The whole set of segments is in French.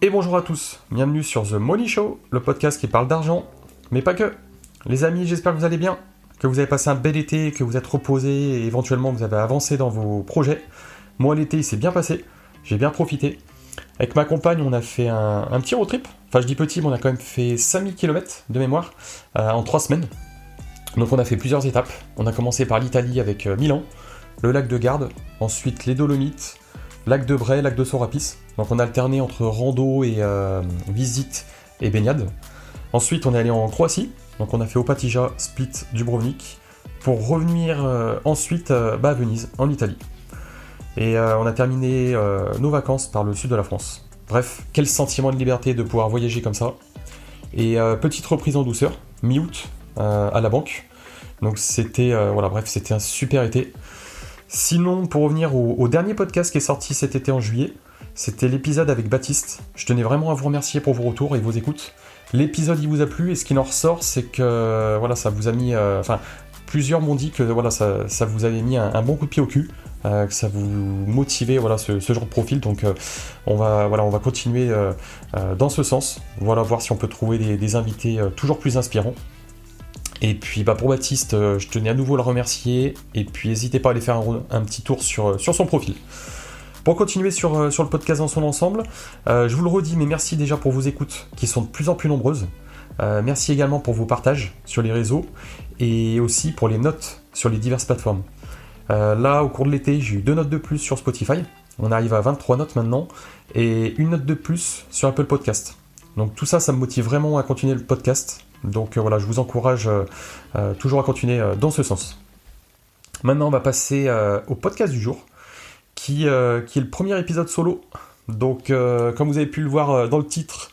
Et bonjour à tous, bienvenue sur The Money Show, le podcast qui parle d'argent, mais pas que. Les amis, j'espère que vous allez bien, que vous avez passé un bel été, que vous êtes reposés et éventuellement vous avez avancé dans vos projets. Moi l'été il s'est bien passé, j'ai bien profité. Avec ma compagne on a fait un petit road trip, enfin je dis petit mais on a quand même fait 5000 km de mémoire en 3 semaines. Donc on a fait plusieurs étapes, on a commencé par l'Italie avec Milan, le lac de Garde, ensuite les Dolomites, lac de Bray, lac de Sorapis. Donc on a alterné entre rando et visite et baignade. Ensuite on est allé en Croatie, donc on a fait Opatija, Split, Dubrovnik, pour revenir ensuite à Venise, en Italie. Et on a terminé nos vacances par le sud de la France. Bref, quel sentiment de liberté de pouvoir voyager comme ça. Et petite reprise en douceur, mi-août, à la banque. Donc c'était c'était un super été. Sinon, pour revenir au dernier podcast qui est sorti cet été en juillet, c'était l'épisode avec Baptiste. Je tenais vraiment à vous remercier pour vos retours et vos écoutes. L'épisode il vous a plu et ce qui en ressort, c'est que ça vous a mis... plusieurs m'ont dit que ça vous avait mis un bon coup de pied au cul, que ça vous motivait ce genre de profil. Donc on va continuer dans ce sens. Voir si on peut trouver des invités toujours plus inspirants. Et puis pour Baptiste, je tenais à nouveau le remercier, et puis n'hésitez pas à aller faire un petit tour sur son profil. Pour continuer sur le podcast dans son ensemble, je vous le redis, mais merci déjà pour vos écoutes, qui sont de plus en plus nombreuses. Merci également pour vos partages sur les réseaux, et aussi pour les notes sur les diverses plateformes. Là, au cours de l'été, j'ai eu 2 notes de plus sur Spotify, on arrive à 23 notes maintenant, et 1 note de plus sur Apple Podcast. Donc tout ça, ça me motive vraiment à continuer le podcast. Donc je vous encourage toujours à continuer dans ce sens. Maintenant, on va passer au podcast du jour, qui est le premier épisode solo. Donc, comme vous avez pu le voir dans le titre,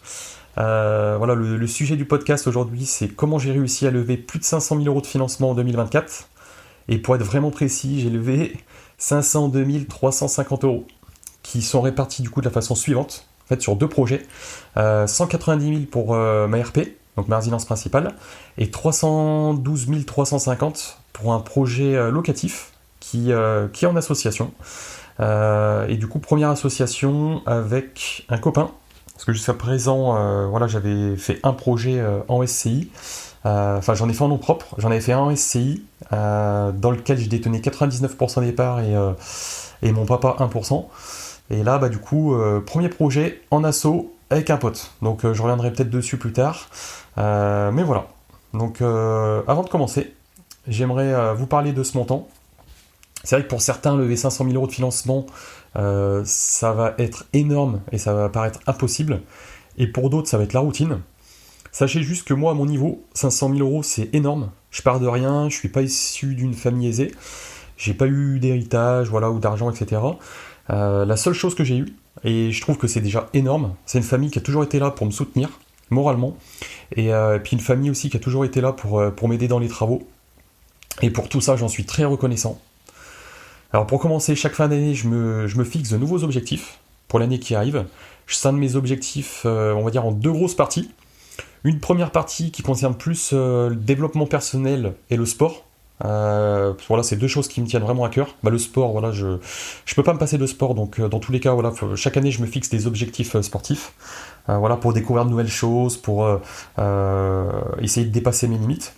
le sujet du podcast aujourd'hui, c'est comment j'ai réussi à lever plus de 500 000 € de financement en 2024. Et pour être vraiment précis, j'ai levé 502 350 €, qui sont répartis du coup de la façon suivante, en fait sur 2 projets. 190 000 pour ma RP, donc ma résidence principale, et 312 350 pour un projet locatif qui est en association. Et du coup, première association avec un copain, parce que jusqu'à présent, j'avais fait un projet en SCI, j'en ai fait en nom propre, j'en avais fait un en SCI, dans lequel je détenais 99% des parts et mon papa 1%. Et là, premier projet en asso avec un pote. Donc je reviendrai peut-être dessus plus tard. Mais voilà. Donc avant de commencer, j'aimerais vous parler de ce montant. C'est vrai que pour certains, lever 500 000 € de financement, ça va être énorme et ça va paraître impossible. Et pour d'autres, ça va être la routine. Sachez juste que moi, à mon niveau, 500 000 € c'est énorme. Je pars de rien, je suis pas issu d'une famille aisée. J'ai pas eu d'héritage, ou d'argent, etc. La seule chose que j'ai eue, et je trouve que c'est déjà énorme, c'est une famille qui a toujours été là pour me soutenir, moralement, et puis une famille aussi qui a toujours été là pour m'aider dans les travaux. Et pour tout ça, j'en suis très reconnaissant. Alors pour commencer, chaque fin d'année, je me fixe de nouveaux objectifs pour l'année qui arrive. Je scinde mes objectifs, en 2 grosses parties. Une première partie qui concerne plus le développement personnel et le sport. C'est 2 choses qui me tiennent vraiment à cœur. Le sport, je peux pas me passer de sport, donc dans tous les cas, chaque année je me fixe des objectifs sportifs, pour découvrir de nouvelles choses, pour essayer de dépasser mes limites.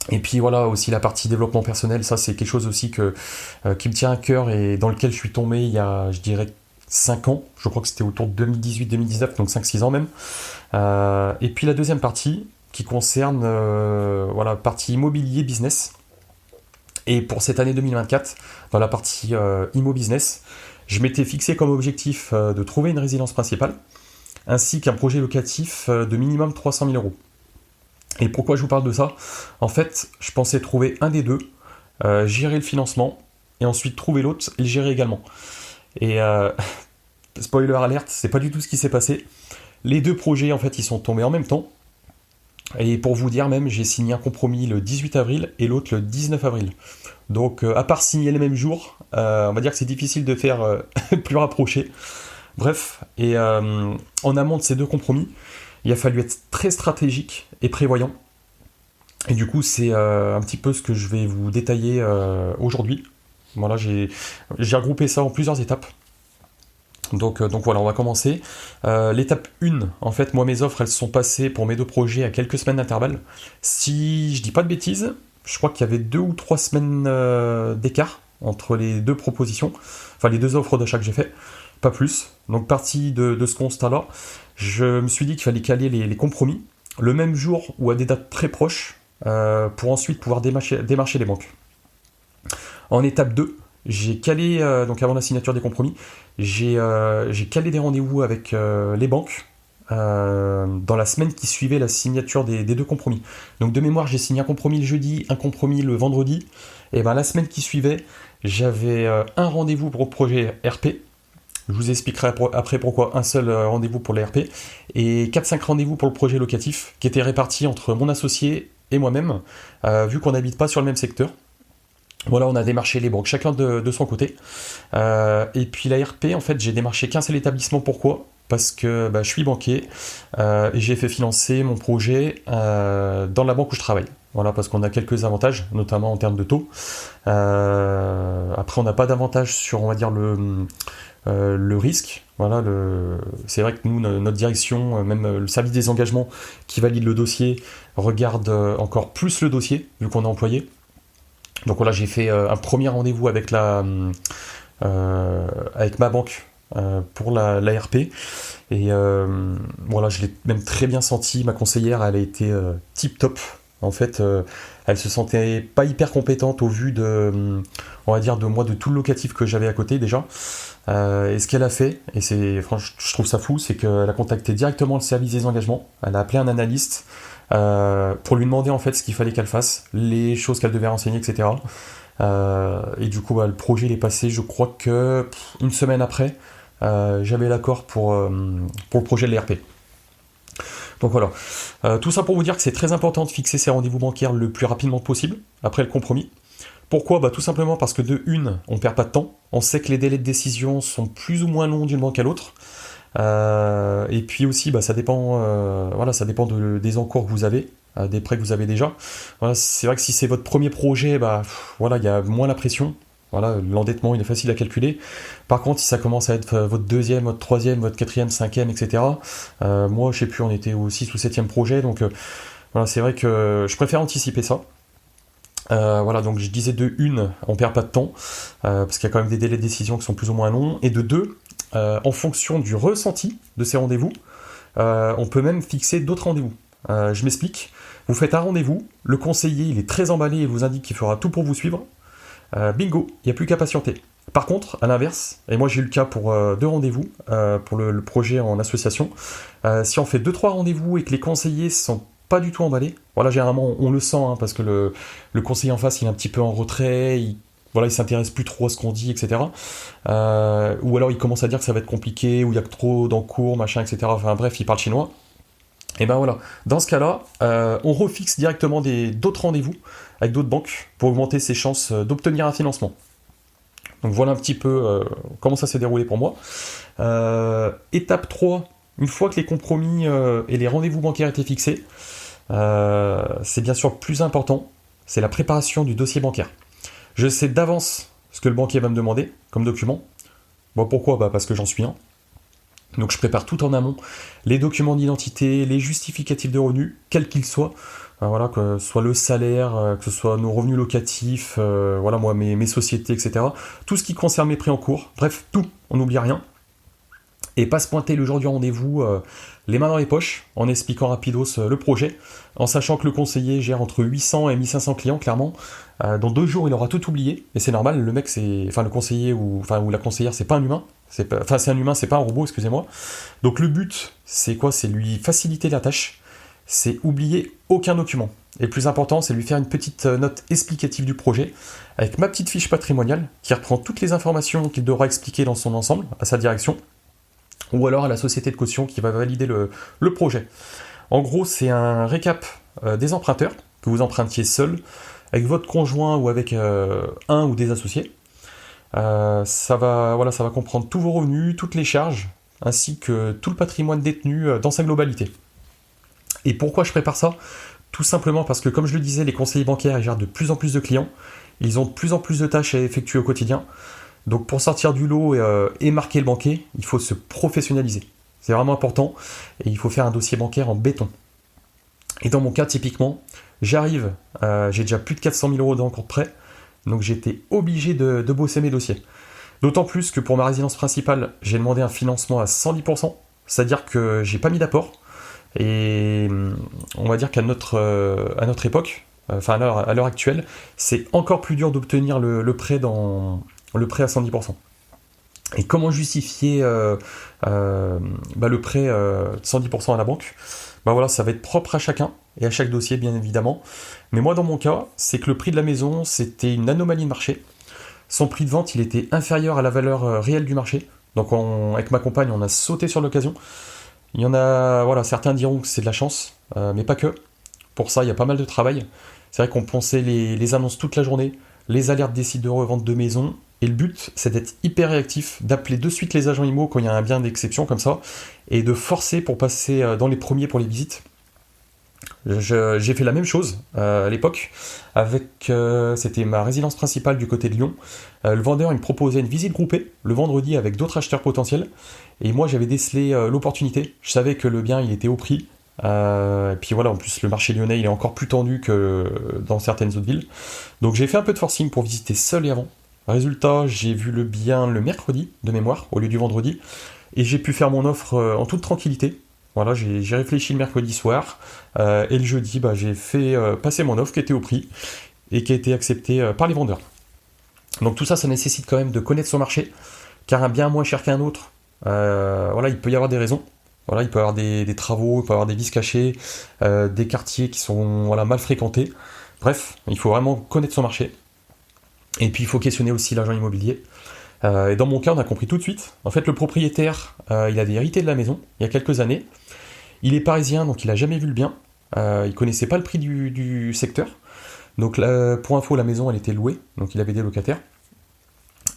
Et puis aussi la partie développement personnel, ça c'est quelque chose aussi qui me tient à cœur et dans lequel je suis tombé il y a, je dirais, 5 ans, je crois que c'était autour de 2018-2019, donc 5-6 ans même. Et puis la deuxième partie qui concerne la partie immobilier business. Et pour cette année 2024, dans la partie immo business, je m'étais fixé comme objectif de trouver une résidence principale, ainsi qu'un projet locatif de minimum 300 000 €. Et pourquoi je vous parle de ça ? En fait, je pensais trouver un des deux, gérer le financement, et ensuite trouver l'autre et le gérer également. Et spoiler alert, c'est pas du tout ce qui s'est passé. Les 2 projets, en fait, ils sont tombés en même temps. Et pour vous dire même, j'ai signé un compromis le 18 avril et l'autre le 19 avril. Donc, à part signer les mêmes jours, on va dire que c'est difficile de faire plus rapproché. Bref, et en amont de ces 2 compromis, il a fallu être très stratégique et prévoyant. Et du coup, c'est un petit peu ce que je vais vous détailler aujourd'hui. J'ai regroupé ça en plusieurs étapes. Donc voilà, on va commencer. L'étape 1, en fait, moi mes offres, elles sont passées pour mes 2 projets à quelques semaines d'intervalle. Si je dis pas de bêtises, je crois qu'il y avait 2 ou 3 semaines d'écart entre les 2 propositions, enfin les 2 offres d'achat que j'ai fait, pas plus. Donc parti de ce constat-là, je me suis dit qu'il fallait caler les compromis le même jour ou à des dates très proches pour ensuite pouvoir démarcher les banques. En étape 2, j'ai calé, donc avant la signature des compromis, j'ai calé des rendez-vous avec les banques dans la semaine qui suivait la signature des 2 compromis. Donc de mémoire, j'ai signé un compromis le jeudi, un compromis le vendredi, et ben la semaine qui suivait, j'avais un rendez-vous pour le projet RP. Je vous expliquerai après pourquoi un seul rendez-vous pour les RP, et 4-5 rendez-vous pour le projet locatif, qui étaient répartis entre mon associé et moi-même, vu qu'on n'habite pas sur le même secteur. Voilà, on a démarché les banques, chacun de son côté. Et puis la RP, en fait, j'ai démarché qu'un seul établissement. Pourquoi ? Parce que je suis banquier et j'ai fait financer mon projet dans la banque où je travaille. Voilà, parce qu'on a quelques avantages, notamment en termes de taux. Après, on n'a pas d'avantage sur, on va dire, le risque. Voilà, c'est vrai que nous, notre direction, même le service des engagements qui valide le dossier, regarde encore plus le dossier, vu qu'on est employé. Donc voilà, j'ai fait un premier rendez-vous avec ma banque pour la RP. Et voilà, je l'ai même très bien senti. Ma conseillère, elle a été tip top. En fait, elle se sentait pas hyper compétente au vu on va dire, de tout le locatif que j'avais à côté déjà. Et ce qu'elle a fait, et franchement, je trouve ça fou, c'est qu'elle a contacté directement le service des engagements. Elle a appelé un analyste pour lui demander en fait ce qu'il fallait qu'elle fasse, les choses qu'elle devait renseigner, etc. Et du coup, le projet il est passé, je crois que une semaine après, j'avais l'accord pour le projet de l'ERP. Donc voilà, tout ça pour vous dire que c'est très important de fixer ses rendez-vous bancaires le plus rapidement possible, après le compromis. Pourquoi ? Tout simplement parce que de une, on ne perd pas de temps, on sait que les délais de décision sont plus ou moins longs d'une banque à l'autre, et puis aussi ça dépend, ça dépend des encours que vous avez, des prêts que vous avez déjà. Voilà, c'est vrai que si c'est votre premier projet, il y a moins la pression. Voilà, l'endettement il est facile à calculer. Par contre, si ça commence à être votre deuxième, votre troisième, votre quatrième, cinquième, etc. Moi, je sais plus, on était au 6 ou 7e projet, donc voilà, c'est vrai que je préfère anticiper ça. Voilà, donc je disais de une, on perd pas de temps, parce qu'il y a quand même des délais de décision qui sont plus ou moins longs, et de deux, en fonction du ressenti de ces rendez-vous, on peut même fixer d'autres rendez-vous. Je m'explique, vous faites un rendez-vous, le conseiller il est très emballé et vous indique qu'il fera tout pour vous suivre, bingo, il n'y a plus qu'à patienter. Par contre, à l'inverse, et moi j'ai eu le cas pour 2 rendez-vous, pour le projet en association, si on fait 2-3 rendez-vous et que les conseillers sont pas du tout emballé. Voilà, généralement, on le sent, parce que le conseiller en face, il est un petit peu en retrait, il s'intéresse plus trop à ce qu'on dit, etc. Ou alors, il commence à dire que ça va être compliqué, ou il y a trop d'encours, machin, etc. Enfin bref, il parle chinois. Et voilà, dans ce cas-là, on refixe directement d'autres rendez-vous avec d'autres banques pour augmenter ses chances d'obtenir un financement. Donc voilà un petit peu comment ça s'est déroulé pour moi. Étape 3, une fois que les compromis et les rendez-vous bancaires étaient fixés, c'est bien sûr plus important, c'est la préparation du dossier bancaire. Je sais d'avance ce que le banquier va me demander comme document. Pourquoi ? Parce que j'en suis un. Donc je prépare tout en amont, les documents d'identité, les justificatifs de revenus, quels qu'ils soient, que ce soit le salaire, que ce soit nos revenus locatifs, mes sociétés, etc. Tout ce qui concerne mes prix en cours, bref, tout, on n'oublie rien. Et pas se pointer le jour du rendez-vous, les mains dans les poches, en expliquant rapidos le projet, en sachant que le conseiller gère entre 800 et 1500 clients, clairement. Dans 2 jours, il aura tout oublié, et c'est normal, le mec, le conseiller ou la conseillère, c'est pas un humain. C'est un humain, c'est pas un robot, excusez-moi. Donc le but, c'est quoi ? C'est lui faciliter la tâche, c'est oublier aucun document. Et le plus important, c'est lui faire une petite note explicative du projet, avec ma petite fiche patrimoniale, qui reprend toutes les informations qu'il devra expliquer dans son ensemble, à sa direction, ou alors à la société de caution qui va valider le projet. En gros, c'est un récap des emprunteurs, que vous empruntiez seul, avec votre conjoint ou avec un ou des associés. Ça va comprendre tous vos revenus, toutes les charges, ainsi que tout le patrimoine détenu dans sa globalité. Et pourquoi je prépare ça ? Tout simplement parce que, comme je le disais, les conseillers bancaires gèrent de plus en plus de clients, ils ont de plus en plus de tâches à effectuer au quotidien. Donc pour sortir du lot et marquer le banquier, il faut se professionnaliser. C'est vraiment important et il faut faire un dossier bancaire en béton. Et dans mon cas, typiquement, j'arrive, j'ai déjà plus de 400 000 euros d'encours de prêt, donc j'étais obligé de bosser mes dossiers. D'autant plus que pour ma résidence principale, j'ai demandé un financement à 110%, c'est-à-dire que j'ai pas mis d'apport. Et on va dire qu'à notre époque, enfin à l'heure actuelle, c'est encore plus dur d'obtenir le prêt à 110%. Et comment justifier le prêt de 110% à la banque? Voilà, ça va être propre à chacun et à chaque dossier bien évidemment. Mais moi dans mon cas, c'est que le prix de la maison, c'était une anomalie de marché. Son prix de vente, il était inférieur à la valeur réelle du marché. Donc avec ma compagne, on a sauté sur l'occasion. Il y en a, voilà, certains diront que c'est de la chance, mais pas que. Pour ça, il y a pas mal de travail. C'est vrai qu'on pensait les annonces toute la journée, les alertes des sites de revente de maisons, et le but, c'est d'être hyper réactif, d'appeler de suite les agents IMO quand il y a un bien d'exception comme ça, et de forcer pour passer dans les premiers pour les visites. J'ai fait la même chose à l'époque, c'était ma résidence principale du côté de Lyon. Le vendeur il me proposait une visite groupée le vendredi avec d'autres acheteurs potentiels, et moi j'avais décelé l'opportunité. Je savais que le bien il était au prix, et puis voilà, en plus le marché lyonnais il est encore plus tendu que dans certaines autres villes. Donc j'ai fait un peu de forcing pour visiter seul et avant. Résultat, j'ai vu le bien le mercredi de mémoire au lieu du vendredi, et j'ai pu faire mon offre en toute tranquillité. Voilà, j'ai réfléchi le mercredi soir, et le jeudi, j'ai fait passer mon offre qui était au prix et qui a été acceptée par les vendeurs. Donc tout ça, ça nécessite quand même de connaître son marché, car un bien moins cher qu'un autre, il peut y avoir des raisons. Voilà, il peut y avoir des travaux, il peut y avoir des vices cachés, des quartiers qui sont mal fréquentés. Bref, il faut vraiment connaître son marché. Et puis il faut questionner aussi l'agent immobilier. Et dans mon cas, on a compris tout de suite. En fait, le propriétaire, il avait hérité de la maison il y a quelques années. Il est parisien, donc il n'a jamais vu le bien. Il connaissait pas le prix du secteur. Donc pour info, la maison, elle était louée, donc il avait des locataires.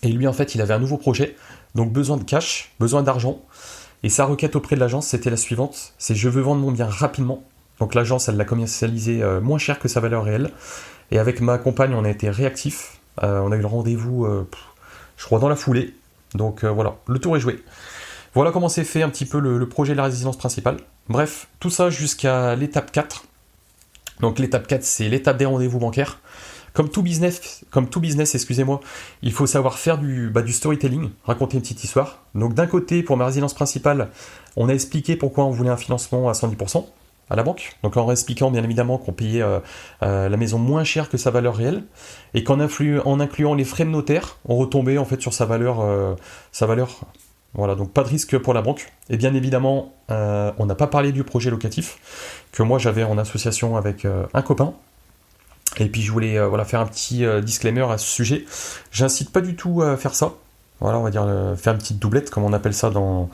Et lui, en fait, il avait un nouveau projet, donc besoin de cash, besoin d'argent. Et sa requête auprès de l'agence, c'était la suivante, c'est je veux vendre mon bien rapidement. Donc l'agence, elle l'a commercialisé moins cher que sa valeur réelle. Et avec ma compagne, on a été réactifs. On a eu le rendez-vous, je crois, dans la foulée. Donc voilà, le tour est joué. Voilà comment s'est fait un petit peu le projet de la résidence principale. Bref, tout ça jusqu'à l'étape 4. Donc l'étape 4, c'est l'étape des rendez-vous bancaires. Comme tout business, il faut savoir faire du storytelling, raconter une petite histoire. Donc d'un côté, pour ma résidence principale, on a expliqué pourquoi on voulait un financement à 110% à la banque. Donc en expliquant bien évidemment qu'on payait la maison moins cher que sa valeur réelle, et qu'en incluant les frais de notaire, on retombait en fait sur sa valeur. Voilà, donc pas de risque pour la banque. Et bien évidemment, on n'a pas parlé du projet locatif que moi j'avais en association avec un copain. Et puis je voulais faire un petit disclaimer à ce sujet. J'incite pas du tout à faire ça. Voilà, on va dire faire une petite doublette, comme on appelle ça dans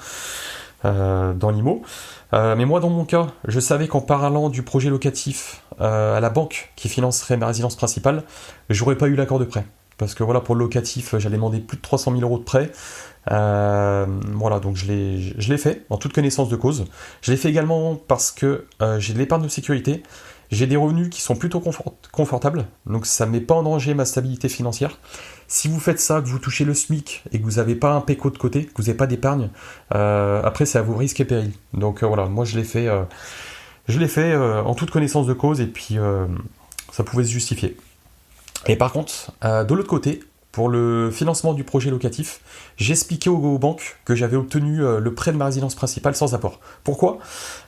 l'IMO. Mais moi, dans mon cas, je savais qu'en parlant du projet locatif à la banque qui financerait ma résidence principale, j'aurais pas eu l'accord de prêt. Parce que voilà, pour le locatif, j'allais demander plus de 300 000 euros de prêt. Donc je l'ai fait en toute connaissance de cause. Je l'ai fait également parce que j'ai de l'épargne de sécurité. J'ai des revenus qui sont plutôt confortables, donc ça ne met pas en danger ma stabilité financière. Si vous faites ça, que vous touchez le SMIC et que vous n'avez pas un péco de côté, que vous n'avez pas d'épargne, après c'est à vos risques et périls. Donc voilà, moi je l'ai fait en toute connaissance de cause, et puis ça pouvait se justifier. Et par contre, de l'autre côté, pour le financement du projet locatif, j'expliquais aux banques que j'avais obtenu le prêt de ma résidence principale sans apport. Pourquoi ?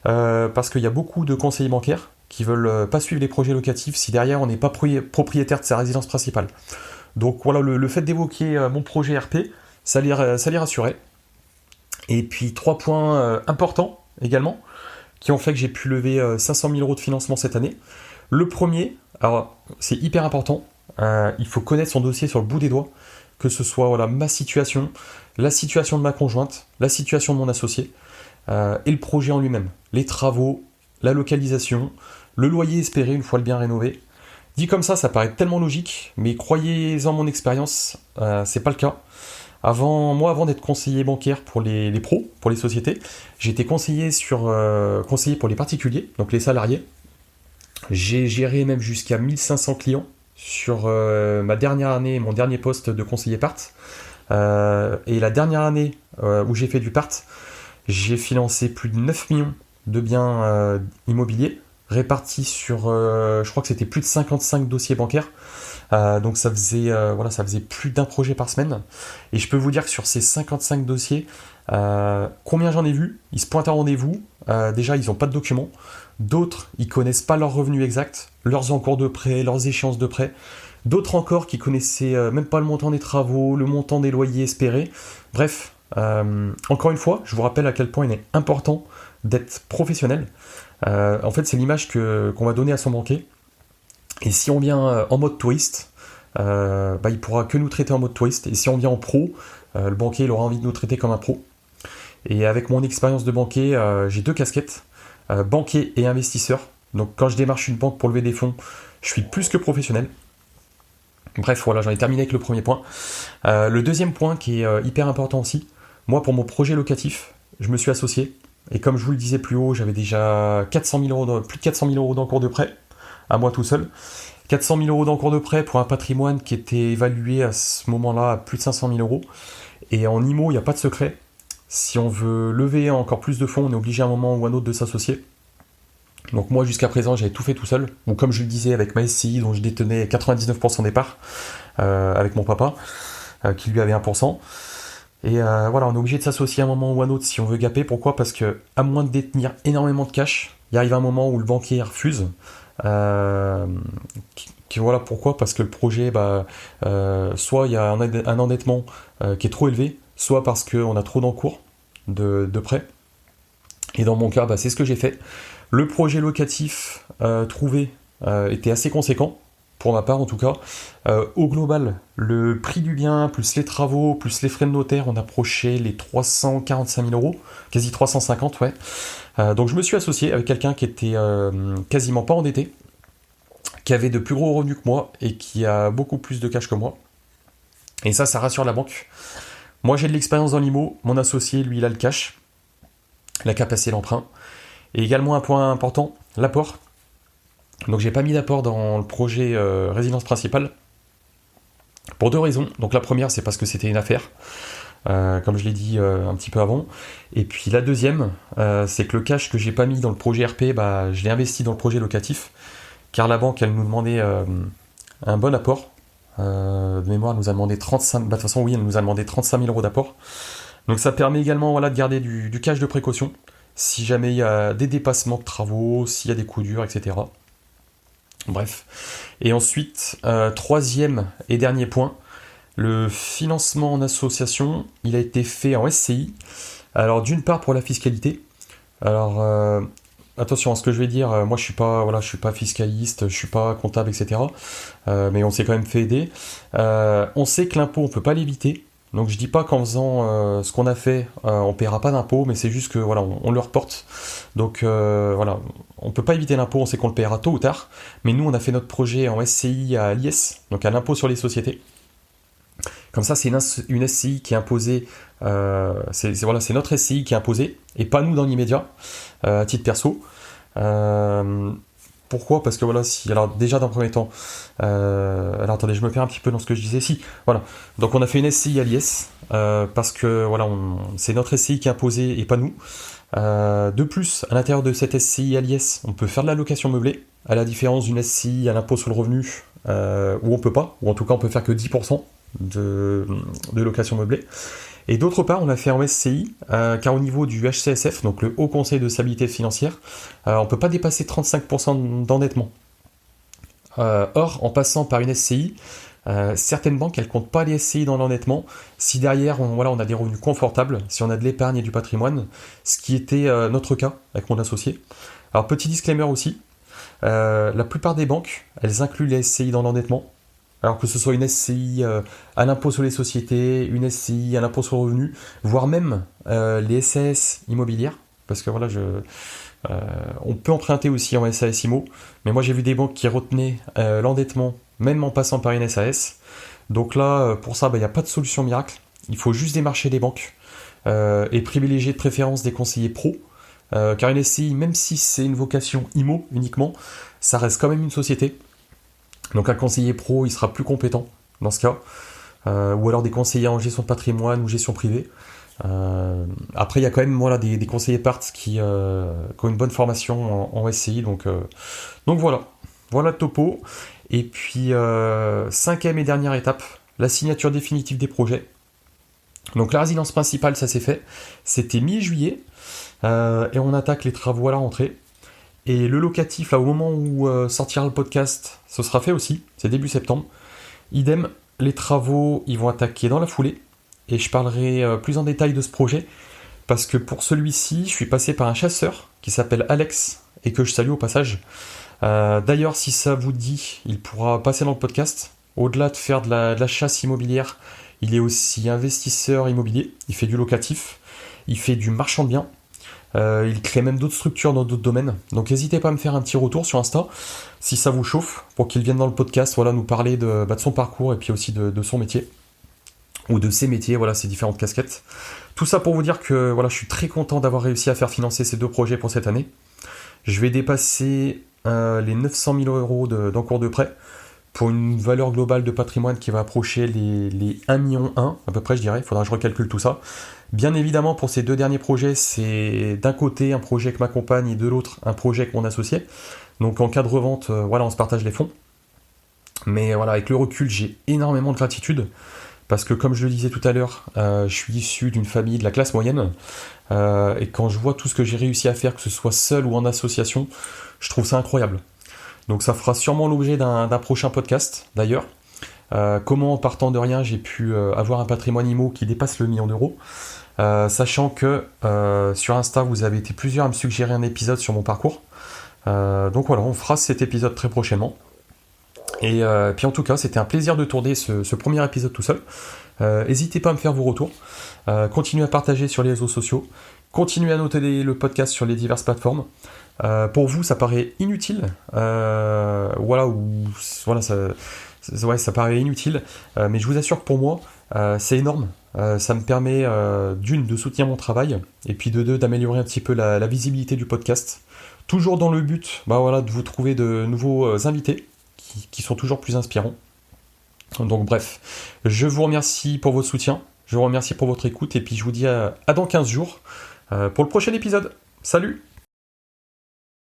Parce qu'il y a beaucoup de conseillers bancaires qui veulent pas suivre les projets locatifs si derrière on n'est pas propriétaire de sa résidence principale. Donc voilà, le fait d'évoquer mon projet RP, ça les rassurait. Et puis 3 points importants également, qui ont fait que j'ai pu lever 500 000 euros de financement cette année. Le premier, alors c'est hyper important, il faut connaître son dossier sur le bout des doigts, que ce soit ma situation, la situation de ma conjointe, la situation de mon associé, et le projet en lui-même, les travaux, la localisation, le loyer espéré une fois le bien rénové. Dit comme ça paraît tellement logique, mais croyez-en mon expérience, c'est pas le cas. Avant d'être conseiller bancaire pour les pros, pour les sociétés, j'étais conseiller pour les particuliers, donc les salariés. J'ai géré même jusqu'à 1500 clients sur ma dernière année, mon dernier poste de conseiller part. Et la dernière année où j'ai fait du part, j'ai financé plus de 9 millions de biens immobiliers répartis sur, je crois que c'était plus de 55 dossiers bancaires. Donc ça faisait plus d'un projet par semaine. Et je peux vous dire que sur ces 55 dossiers, combien j'en ai vu, ils se pointent à rendez-vous. Déjà, ils n'ont pas de documents. D'autres, ils connaissent pas leurs revenus exacts, leurs encours de prêt, leurs échéances de prêt. D'autres encore qui connaissaient même pas le montant des travaux, le montant des loyers espérés. Bref, encore une fois, je vous rappelle à quel point il est important d'être professionnel. En fait, c'est l'image qu'on va donner à son banquier. Et si on vient en mode touriste, il pourra que nous traiter en mode touriste. Et si on vient en pro, le banquier il aura envie de nous traiter comme un pro. Et avec mon expérience de banquier, j'ai 2 casquettes, banquier et investisseur. Donc quand je démarche une banque pour lever des fonds, je suis plus que professionnel. Bref, voilà, j'en ai terminé avec le premier point. Le deuxième point qui est hyper important aussi, moi pour mon projet locatif, je me suis associé. Et comme je vous le disais plus haut, j'avais déjà plus de 400 000 euros d'encours de prêt, à moi tout seul. 400 000 euros d'encours de prêt pour un patrimoine qui était évalué à ce moment-là à plus de 500 000 euros. Et en IMO, il n'y a pas de secret. Si on veut lever encore plus de fonds, on est obligé à un moment ou à un autre de s'associer. Donc moi, jusqu'à présent, j'avais tout fait tout seul. Ou comme je le disais, avec ma SCI, dont je détenais 99% des parts, avec mon papa, qui lui avait 1%. Et voilà, on est obligé de s'associer à un moment ou à un autre si on veut gaper. Pourquoi ? Parce que, à moins de détenir énormément de cash, il arrive un moment où le banquier refuse. Voilà pourquoi, parce que le projet, soit il y a un endettement qui est trop élevé, soit parce qu'on a trop d'encours de prêt. Et dans mon cas, c'est ce que j'ai fait. Le projet locatif trouvé était assez conséquent, pour ma part en tout cas. Au global, le prix du bien, plus les travaux, plus les frais de notaire, on approchait les 345 000 euros, quasi 350, ouais. Donc je me suis associé avec quelqu'un qui était quasiment pas endetté, qui avait de plus gros revenus que moi et qui a beaucoup plus de cash que moi. Et ça rassure la banque. Moi j'ai de l'expérience dans l'IMO, mon associé lui il a le cash, la capacité d'emprunt. Et également un point important, l'apport. Donc j'ai pas mis d'apport dans le projet résidence principale pour 2 raisons. Donc la première, c'est parce que c'était une affaire, comme je l'ai dit un petit peu avant. Et puis la deuxième, c'est que le cash que j'ai pas mis dans le projet RP, je l'ai investi dans le projet locatif, car la banque, elle nous demandait un bon apport. De mémoire, elle nous a demandé 35. De toute façon, oui, elle nous a demandé 35 000 euros d'apport. Donc ça permet également de garder du cash de précaution, si jamais il y a des dépassements de travaux, s'il y a des coups durs, etc. Bref. Et ensuite, troisième et dernier point, le financement en association, il a été fait en SCI. Alors d'une part pour la fiscalité. Alors attention à ce que je vais dire, moi je suis pas fiscaliste, je suis pas comptable, etc. Mais on s'est quand même fait aider. On sait que l'impôt on peut pas l'éviter. Donc je dis pas qu'en faisant ce qu'on a fait, on paiera pas d'impôt, mais c'est juste que on le reporte. Donc on peut pas éviter l'impôt, on sait qu'on le paiera tôt ou tard. Mais nous on a fait notre projet en SCI à l'IS, donc à l'impôt sur les sociétés. Comme ça c'est une SCI qui est imposée, c'est notre SCI qui est imposée, et pas nous dans l'immédiat, à titre perso. Pourquoi ? Parce que alors déjà dans le premier temps, alors attendez, je me perds un petit peu dans ce que je disais. Donc on a fait une SCI à l'IS, parce que c'est notre SCI qui est imposée et pas nous. De plus, à l'intérieur de cette SCI à l'IS, on peut faire de la location meublée, à la différence d'une SCI à l'impôt sur le revenu, où on peut pas, ou en tout cas on peut faire que 10% de location meublée. Et d'autre part, on a fait en SCI, car au niveau du HCSF, donc le Haut Conseil de stabilité financière, on ne peut pas dépasser 35% d'endettement. Or, en passant par une SCI, certaines banques, elles ne comptent pas les SCI dans l'endettement. Si derrière, on a des revenus confortables, si on a de l'épargne et du patrimoine, ce qui était notre cas avec mon associé. Alors, petit disclaimer aussi, la plupart des banques, elles incluent les SCI dans l'endettement. Alors que ce soit une SCI à l'impôt sur les sociétés, une SCI à l'impôt sur le revenu, voire même les SAS immobilières, parce que on peut emprunter aussi en SAS IMO, mais moi j'ai vu des banques qui retenaient l'endettement, même en passant par une SAS. Donc là, pour ça, il n'y a pas de solution miracle, il faut juste démarcher les banques et privilégier de préférence des conseillers pros, car une SCI, même si c'est une vocation IMO uniquement, ça reste quand même une société. Donc un conseiller pro, il sera plus compétent dans ce cas. ou alors des conseillers en gestion de patrimoine ou gestion privée. Après, il y a quand même des conseillers parts qui ont une bonne formation en SCI, donc voilà le topo. Et puis, cinquième et dernière étape, la signature définitive des projets. Donc la résidence principale, ça s'est fait, c'était mi-juillet, et on attaque les travaux à la rentrée. Et le locatif, là, au moment où sortira le podcast, ce sera fait aussi, c'est début septembre. Idem, les travaux, ils vont attaquer dans la foulée, et je parlerai plus en détail de ce projet, parce que pour celui-ci, je suis passé par un chasseur qui s'appelle Alex, et que je salue au passage. D'ailleurs, si ça vous dit, il pourra passer dans le podcast. Au-delà de faire de la chasse immobilière, il est aussi investisseur immobilier, il fait du locatif, il fait du marchand de biens, il crée même d'autres structures dans d'autres domaines. Donc n'hésitez pas à me faire un petit retour sur Insta, si ça vous chauffe, pour qu'il vienne dans le podcast, nous parler de son parcours et puis aussi de son métier, ou de ses métiers, ses différentes casquettes. Tout ça pour vous dire que je suis très content d'avoir réussi à faire financer ces 2 projets pour cette année. Je vais dépasser les 900 000 euros d'encours de prêt, pour une valeur globale de patrimoine qui va approcher les 1,1 million à peu près, je dirais. Il faudra que je recalcule tout ça. Bien évidemment, pour ces 2 derniers projets, c'est d'un côté un projet avec ma compagne et de l'autre un projet avec mon associé. Donc en cas de revente, on se partage les fonds. Mais avec le recul, j'ai énormément de gratitude. Parce que comme je le disais tout à l'heure, je suis issu d'une famille de la classe moyenne. Et quand je vois tout ce que j'ai réussi à faire, que ce soit seul ou en association, je trouve ça incroyable. Donc ça fera sûrement l'objet d'un prochain podcast, d'ailleurs. Comment, en partant de rien, j'ai pu avoir un patrimoine IMO qui dépasse le 1 million d'euros. Sachant que sur Insta, vous avez été plusieurs à me suggérer un épisode sur mon parcours. Donc on fera cet épisode très prochainement. Et puis en tout cas, c'était un plaisir de tourner ce premier épisode tout seul. N'hésitez pas à me faire vos retours. Continuez à partager sur les réseaux sociaux. Continuez à noter le podcast sur les diverses plateformes. Pour vous, ça paraît inutile. Ça paraît inutile. Mais je vous assure que pour moi, c'est énorme. Ça me permet d'une, de soutenir mon travail, et puis de deux, d'améliorer un petit peu la visibilité du podcast. Toujours dans le but de vous trouver de nouveaux invités qui sont toujours plus inspirants. Donc bref, je vous remercie pour votre soutien, je vous remercie pour votre écoute, et puis je vous dis à dans 15 jours pour le prochain épisode. Salut!